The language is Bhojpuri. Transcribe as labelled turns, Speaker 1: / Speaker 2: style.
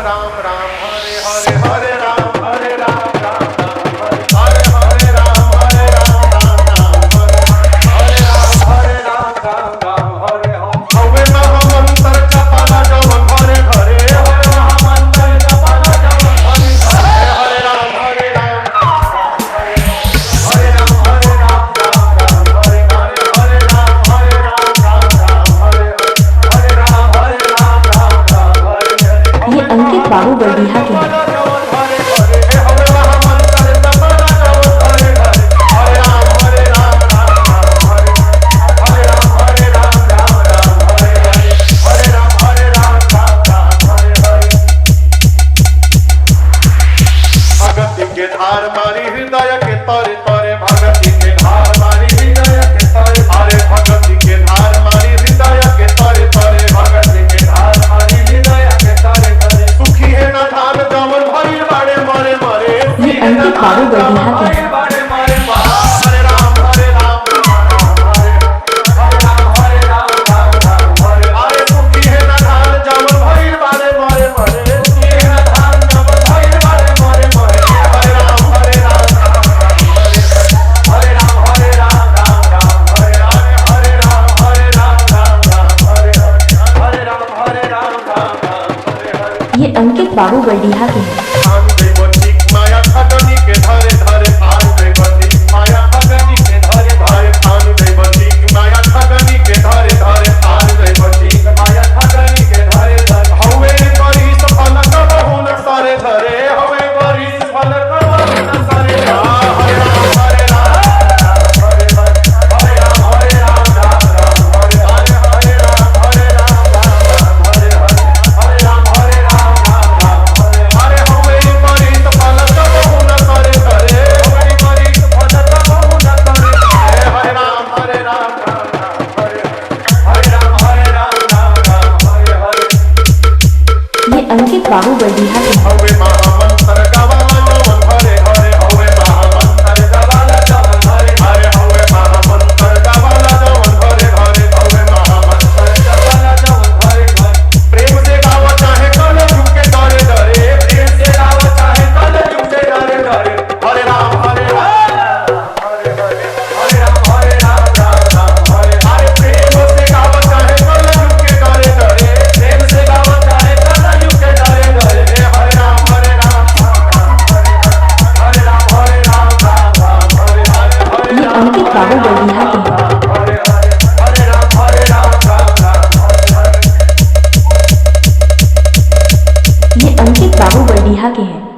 Speaker 1: राम राम हरे हरे हरे राम हरे राम राम हरे हरे राम हरे राम राम हरे राम हरे राम राम राम हरे हवे महामंत्र जपला जवन हरे हरे हवे महामंत्र जपला जवन हरे हरे राम हरे राम हरे राम हरे राम राम राम हरे हरे राम हरे राम राम राम हरे हरे राम हरे राम राम राम हरे
Speaker 2: ये अंकित बाबू बरडीहा के हैं।
Speaker 1: धार मारी हृदय के तरे तरे भगति के धार मारी हृदय के तरे अरे भगति के धार मारी हृदय के तरे तरे भगति के धार मारी हृदय के तरे तरे सुखी है ना धान जमन भरी बाड़े मरे मरे
Speaker 2: ये अंकित बाबू बरडीहा के हैं।
Speaker 1: बाड़े मरे हरे राम हरे राम हरे राम हरे राम राम राम हरे अरे सुखी है ना धान जमन भरी बाड़े मरे मरे सुखी है ना धान जमन भरी बाड़े मरे मरे हरे राम हरे राम हरे राम हरे राम राम राम हरे हरे राम हरे राम राम राम हरे हरे राम हरे राम राम राम हरे हरे
Speaker 2: ये अंकित बाबू बरडीहा के हैं।
Speaker 1: आन देवतिक माया खगनी के धरे धरे आन देवतिक माया खगनी के धरे धरे आन देवतिक माया खगनी के धरे धरे आन देवतिक माया खगनी के धरे धरे हवे करी सफल करहु न सारे धरे हवे करी सफल करहु न सारे हरे राम हरे राम हरे हरे राम हरे राम राम राम हरे हरे राम हरे राम राम राम हरे हरे राम हरे राम राम राम हरे हरे हवे करी सफल करहु न सारे धरे हवे करी सफल करहु न सारे हरे राम हरे राम राम राम हरे हरे राम हरे राम राम राम हरे हरे
Speaker 2: ये अंकित बाबू बरडीहा के हैं।
Speaker 1: हवे महामंत्र गवाला जवन हरे हरे हवे महामंत्र गवाला जवन हरे हरे हवे महामंत्र गवाला जवन हरे हरे हवे महामंत्र गवाला जवन हरे हरे प्रेम से गावा चाहे कल झुके डरे डरे प्रेम से गावा चाहे कल झुके डरे डरे हरे राम हरे हरे राम हरे राम राम हरे हरे प्रेम से गावा चाहे कल झुके डरे डरे प्रेम से गावा चाहे कल झुके डरे डरे हरे राम हरे राम हरे राम हरे राम राम राम हरे हरे
Speaker 2: ये अंकित बाबू बरडीहा के हैं।
Speaker 1: हरे हरे राम हरे राम राम राम हरे हरे
Speaker 2: ये अंकित बाबू बरडीहा के हैं।